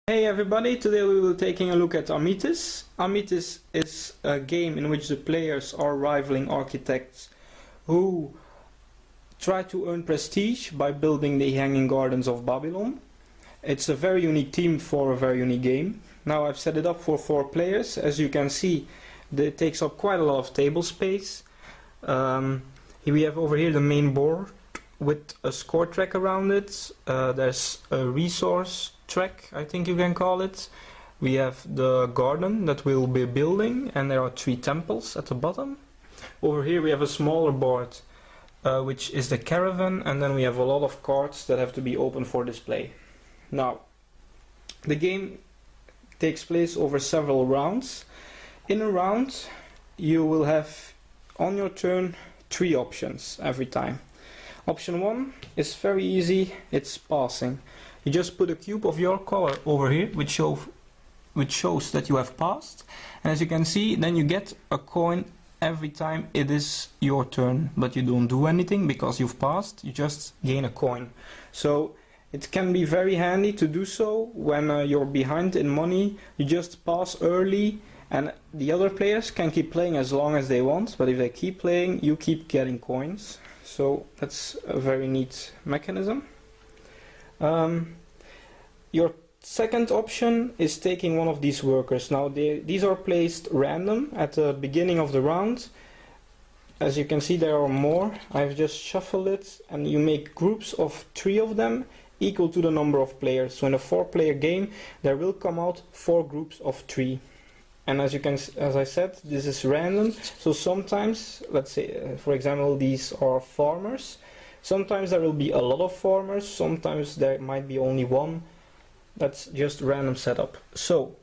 Hey everybody, today we will be taking a look at Amyitis. Amyitis is a game in which the players are rivaling architects who try to earn prestige by building the Hanging Gardens of Babylon. It's a very unique theme for a very unique game. Now I've set it up for 4 players. As you can see, it takes up quite a lot of table space. We have over here the main board with a score track around it. There's a resource track, I think you can call it. We have the garden that we'll be building, and there are 3 temples at the bottom. Over here we have a smaller board, which is the Caravan, and then we have a lot of cards that have to be opened for display. Now, the game takes place over several rounds. In a round, you will have on your turn 3 options every time. Option 1 is very easy, it's passing. You just put a cube of your color over here, which shows that you have passed. And as you can see, then you get a coin every time it is your turn. But you don't do anything because you've passed, you just gain a coin. So it can be very handy to do so when you're behind in money. You just pass early and the other players can keep playing as long as they want. But if they keep playing, you keep getting coins. So that's a very neat mechanism. Your second option is taking one of these workers. Now these are placed random at the beginning of the round. As you can see, there are more. I've just shuffled it, and you make groups of 3 of them equal to the number of players. So in a 4-player game there will come out 4 groups of 3. And as I said, this is random. So sometimes, let's say for example, these are farmers. Sometimes there will be a lot of farmers, sometimes there might be only one. That's just random setup. So,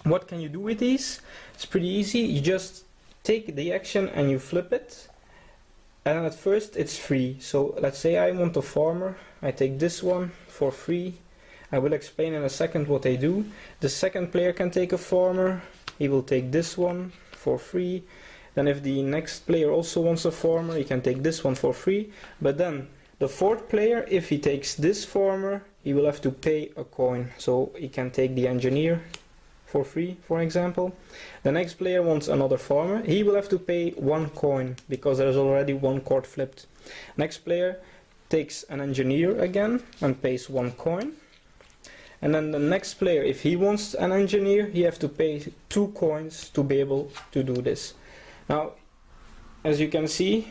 what can you do with these? It's pretty easy. You just take the action and you flip it. And at first it's free. So, let's say I want a farmer. I take this one for free. I will explain in a second what they do. The second player can take a farmer. He will take this one for free. Then if the next player also wants a farmer, he can take this one for free. But then the 4th player, if he takes this farmer, he will have to pay a coin. So he can take the engineer for free, for example. The next player wants another farmer. He will have to pay 1 coin because there's already 1 card flipped. Next player takes an engineer again and pays 1 coin. And then the next player, if he wants an engineer, he has to pay 2 coins to be able to do this. Now, as you can see,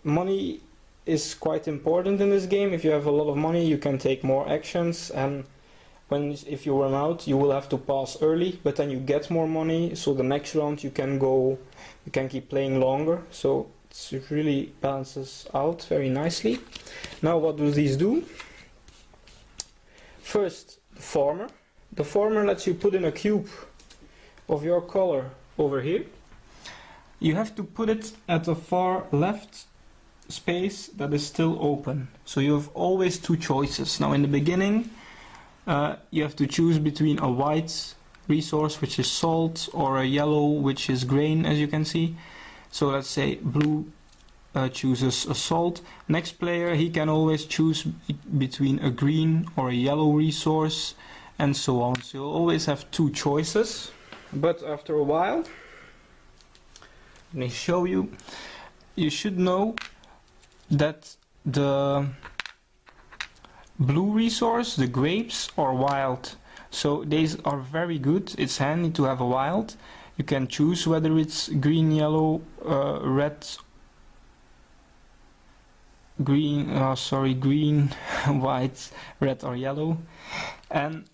money is quite important in this game. If you have a lot of money, you can take more actions, and if you run out, you will have to pass early, but then you get more money, so the next round you can keep playing longer. So it really balances out very nicely. Now, what do these do? First, farmer. The farmer lets you put in a cube of your color over here. You have to put it at the far left space that is still open. So you have always 2 choices. Now in the beginning you have to choose between a white resource, which is salt, or a yellow, which is grain, as you can see. So let's say blue chooses a salt. Next player, he can always choose between a green or a yellow resource, and so on. So you'll always have 2 choices. But after a while, let me show you. You should know that the blue resource, the grapes, are wild. So these are very good. It's handy to have a wild. You can choose whether it's green, yellow, red, green, white, red or yellow. And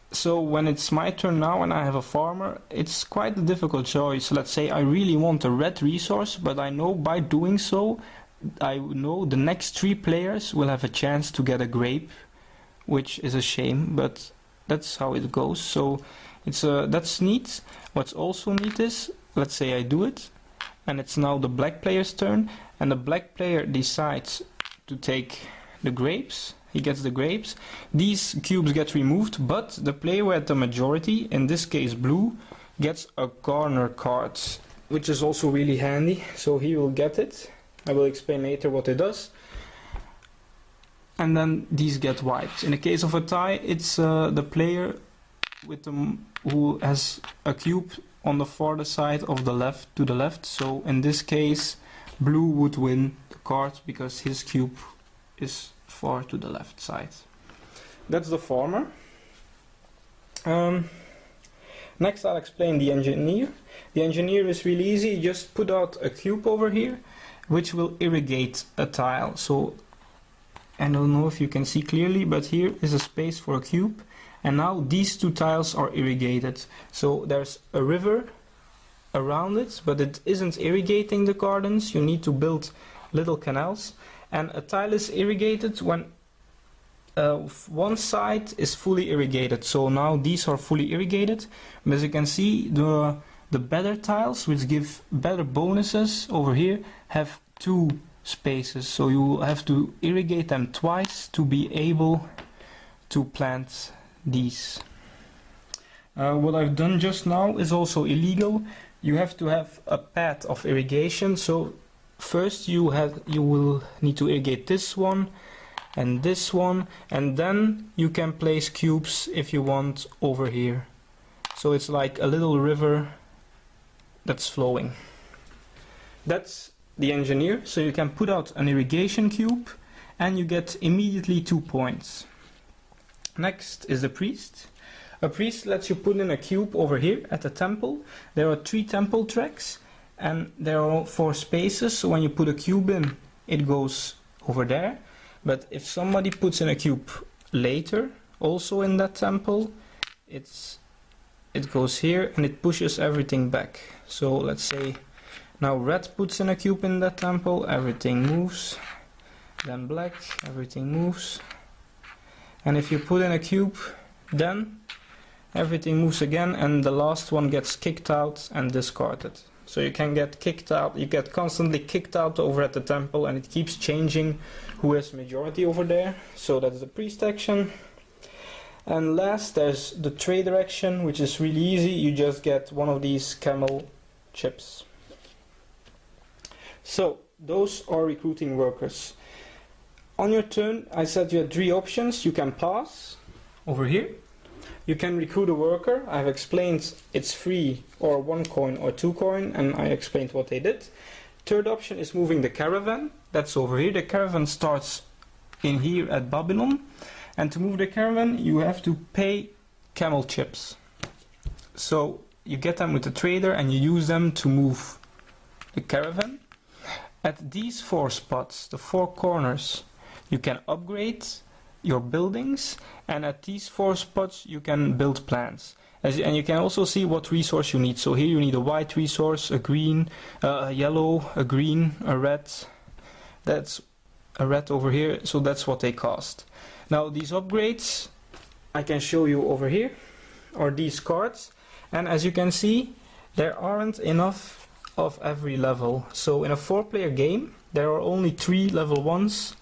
so when it's my turn now and I have a farmer, it's quite a difficult choice. Let's say I really want a red resource, but I know by doing so, I know the next 3 players will have a chance to get a grape, which is a shame, but that's how it goes. So that's neat. What's also neat is, let's say I do it, and it's now the black player's turn, and the black player decides to take the grapes. He gets the grapes. These cubes get removed, but the player with the majority, in this case blue, gets a garner card, which is also really handy. So he will get it. I will explain later what it does. and then these get wiped. In the case of a tie, it's the player with who has a cube on the farther side of the left, to the left. So in this case, blue would win the card because his cube is far to the left side. That's the farmer. Next I'll explain the engineer. The engineer is really easy. You just put out a cube over here which will irrigate a tile. So I don't know if you can see clearly, but here is a space for a cube, and now these two tiles are irrigated. So there's a river around it, but it isn't irrigating the gardens. You need to build little canals, and a tile is irrigated when one side is fully irrigated. So now these are fully irrigated, but as you can see, the better tiles, which give better bonuses over here, have two spaces, so you will have to irrigate them twice to be able to plant these. What I've done just now is also illegal. You have to have a path of irrigation. So first you will need to irrigate this one, and then you can place cubes if you want over here. So it's like a little river that's flowing. That's the engineer. So you can put out an irrigation cube and you get immediately 2 points. Next is the priest. A priest lets you put in a cube over here at the temple. There are 3 temple tracks and there are 4 spaces, so when you put a cube in, it goes over there. But if somebody puts in a cube later, also in that temple, it goes here and it pushes everything back. So let's say now red puts in a cube in that temple, everything moves. Then black, everything moves. And if you put in a cube, then everything moves again, and the last one gets kicked out and discarded. So you can get kicked out, you get constantly kicked out over at the temple, and it keeps changing who has majority over there. So that's the priest action. And last, there's the trader action, which is really easy. You just get one of these camel chips. So those are recruiting workers. On your turn, I said you had 3 options. You can pass over here. You can recruit a worker. I've explained it's free or 1 coin or 2 coin, and I explained what they did. Third option is moving the caravan. That's over here. The caravan starts in here at Babylon. And to move the caravan, you have to pay camel chips. So you get them with the trader and you use them to move the caravan. At these 4 spots, the 4 corners, you can upgrade your buildings, and at these 4 spots you can build plants. And you can also see what resource you need. So here you need a white resource, a green, a yellow, a green, a red. That's a red over here, so that's what they cost. Now these upgrades I can show you over here, or these cards, and as you can see there aren't enough of every level. So in a 4-player game there are only 3 level 1s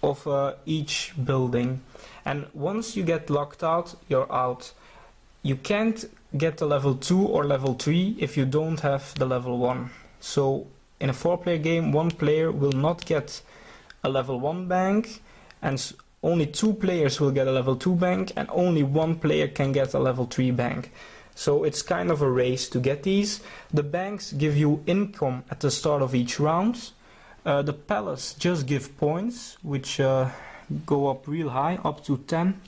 of each building, and once you get locked out, you're out. You can't get the level 2 or level 3 if you don't have the level 1. So in a 4-player game, 1 player will not get a level 1 bank, and only 2 players will get a level 2 bank, and only 1 player can get a level 3 bank. So it's kind of a race to get these. The banks give you income at the start of each round. The palace just give points, which go up real high, up to 10.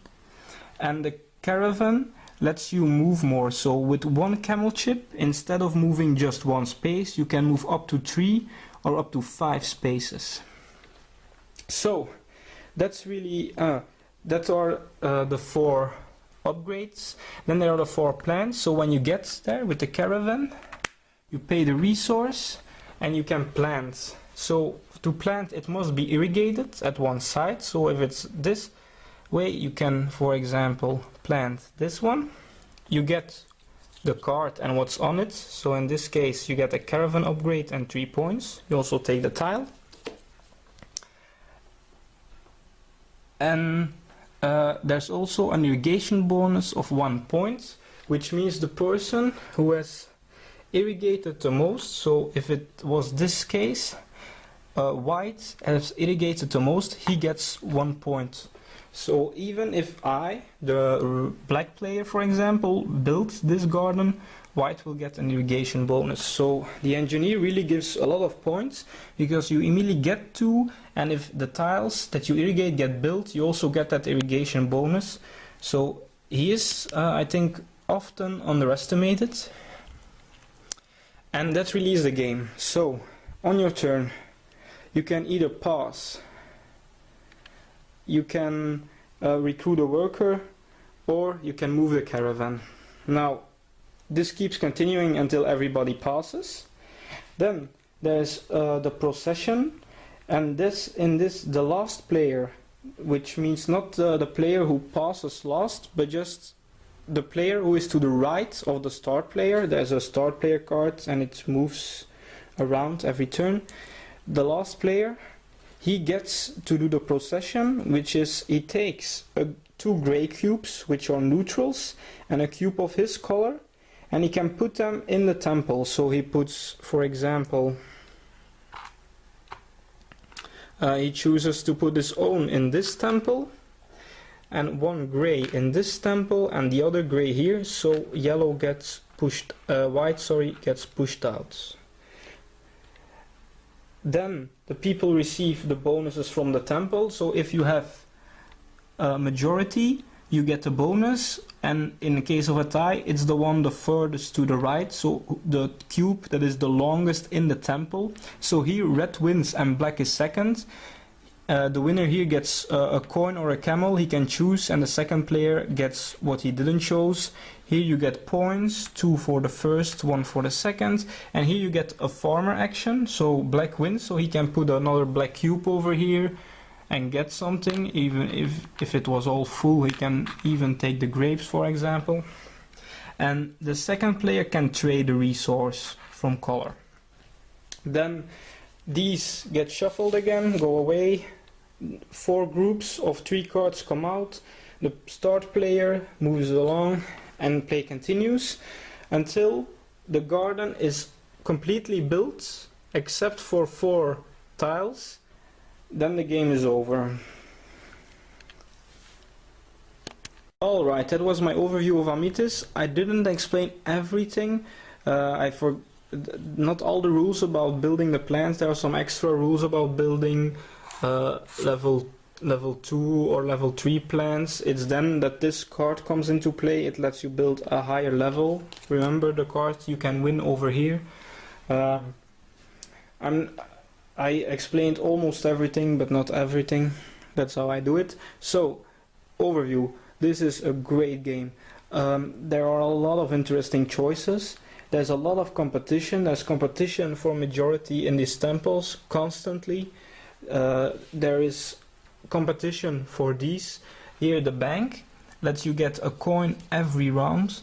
And the caravan lets you move more. So with 1 camel chip, instead of moving just 1 space, you can move up to 3 or up to 5 spaces. So that's really that are the 4 upgrades. Then there are the 4 plants. So when you get there with the caravan, you pay the resource and you can plant. So to plant, it must be irrigated at one side. So if it's this way, you can, for example, plant this one. You get the card and what's on it. So in this case, you get a caravan upgrade and 3 points. You also take the tile. And there's also an irrigation bonus of 1 point, which means the person who has irrigated the most, so if it was this case, white has irrigated the most, he gets 1 point. So even if I, the black player for example, built this garden, white will get an irrigation bonus. So the engineer really gives a lot of points because you immediately get 2, and if the tiles that you irrigate get built, you also get that irrigation bonus. So he is, I think, often underestimated. And that really is the game. So on your turn, you can either pass, you can recruit a worker, or you can move the caravan. Now this keeps continuing until everybody passes. Then there's the procession, and the last player, which means not the player who passes last, but just the player who is to the right of the start player. There's a start player card and it moves around every turn. The last player, he gets to do the procession, which is he takes 2 grey cubes, which are neutrals, and a cube of his color, and he can put them in the temple. So he puts, for example, he chooses to put his own in this temple, and 1 grey in this temple, and the other grey here. So yellow gets pushed, white, gets pushed out. Then the people receive the bonuses from the temple. So if you have a majority, you get a bonus, and in the case of a tie, it's the one the furthest to the right, so the cube that is the longest in the temple. So here red wins and black is second. The winner here gets a coin or a camel, he can choose, and the second player gets what he didn't choose. Here you get points, 2 for the first, 1 for the second, and here you get a farmer action, so black wins, so he can put another black cube over here and get something. Even if it was all full, he can even take the grapes, for example. And the second player can trade a resource from color. Then these get shuffled again, go away. 4 groups of 3 cards come out. The start player moves along and play continues until the garden is completely built except for 4 tiles. Then the game is over. Alright, that was my overview of Amyitis. I didn't explain everything. Not all the rules about building the plants. There are some extra rules about building level 2 or level 3 plants. It's then that this card comes into play. It lets you build a higher level. Remember the card you can win over here. I explained almost everything, but not everything. That's how I do it. So, overview. This is a great game. There are a lot of interesting choices. There's a lot of competition. There's competition for majority in these temples constantly. There is competition for these. Here the bank lets you get a coin every round.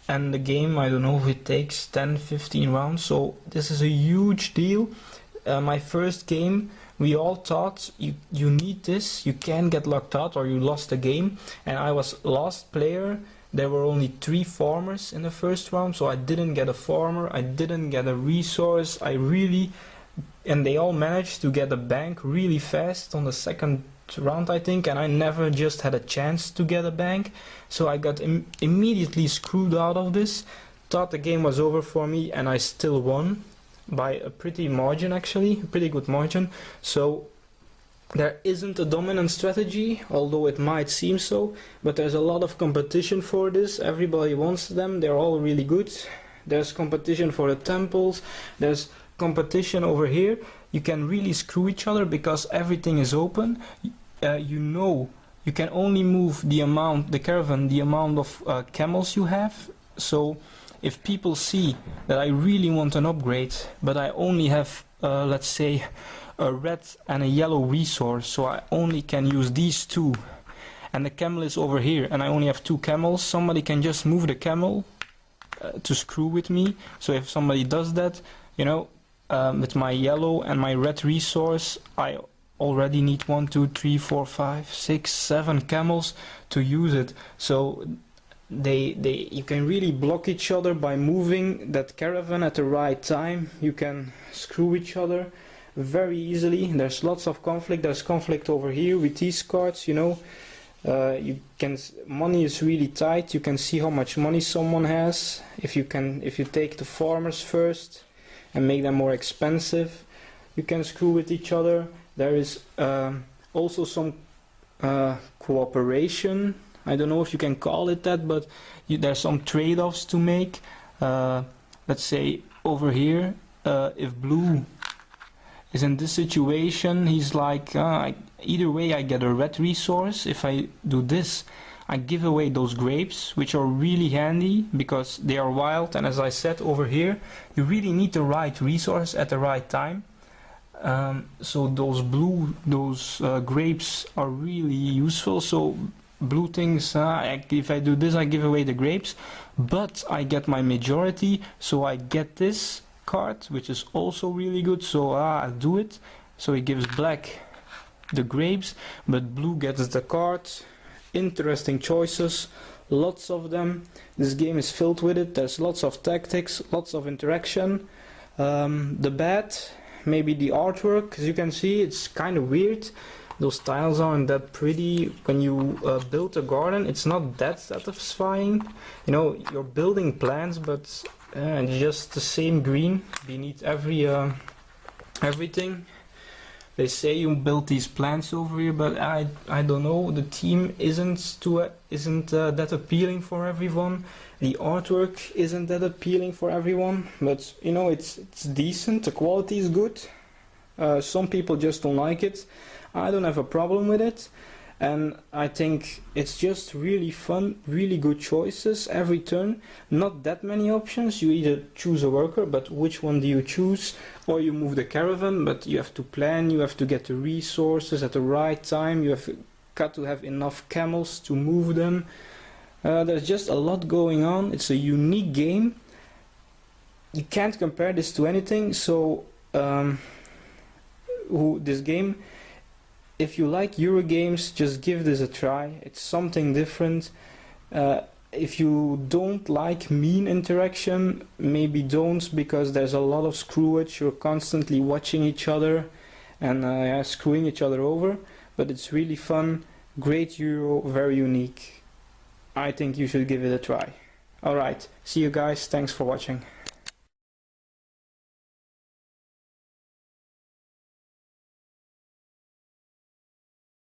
And the game, I don't know if it takes 10-15 rounds. So this is a huge deal. My first game, we all thought you need this, you can get locked out or you lost the game, and I was last player. There were only 3 farmers in the first round, so I didn't get a farmer, I didn't get a resource, and they all managed to get a bank really fast on the second round, I think, and I never just had a chance to get a bank, so I got immediately screwed out of this, thought the game was over for me, and I still won. By a pretty margin, actually, a pretty good margin. So there isn't a dominant strategy, although it might seem so, but there's a lot of competition for this. Everybody wants them, they're all really good. There's competition for the temples, there's competition over here. You can really screw each other because everything is open. You can only move the caravan, the amount of camels you have. So if people see that I really want an upgrade, but I only have, let's say, a red and a yellow resource, so I only can use these 2, and the camel is over here, and I only have 2 camels, somebody can just move the camel to screw with me. So if somebody does that, you know, with my yellow and my red resource, I already need 1, 2, 3, 4, 5, 6, 7 camels to use it. So you can really block each other by moving that caravan at the right time. You can screw each other. very easily. There's lots of conflict. There's conflict over here with these cards, you know. Money is really tight. You can see how much money someone has. If you take the farmers first and make them more expensive, you can screw with each other. There is also some cooperation. I don't know if you can call it that, but there's some trade-offs to make. Let's say over here, if blue is in this situation, he's like, either way I get a red resource. If I do this, I give away those grapes, which are really handy because they are wild, and as I said over here, you really need the right resource at the right time. So those grapes are really useful. So blue things, if I do this, I give away the grapes, but I get my majority, so I get this card, which is also really good. So I'll do it. So he gives black the grapes, but blue gets the card. Interesting choices, lots of them. This game is filled with it. There's lots of tactics, lots of interaction. The bad, maybe the artwork, as you can see, it's kind of weird. Those tiles aren't that pretty. When you build a garden, it's not that satisfying. You know, you're building plants, but just the same green beneath everything. They say you build these plants over here, but I don't know. The theme isn't that appealing for everyone. The artwork isn't that appealing for everyone. But you know, it's decent. The quality is good. Some people just don't like it. I don't have a problem with it, and I think it's just really fun, really good choices every turn. Not that many options. You either choose a worker, but which one do you choose? Or you move the caravan, but you have to plan, you have to get the resources at the right time, you have got to have enough camels to move them. There's just a lot going on. It's a unique game. You can't compare this to anything, so this game, if you like Euro games, just give this a try. It's something different. If you don't like mean interaction, maybe don't, because there's a lot of screwage. You're constantly watching each other and screwing each other over. But it's really fun. Great Euro, very unique. I think you should give it a try. Alright, see you guys. Thanks for watching.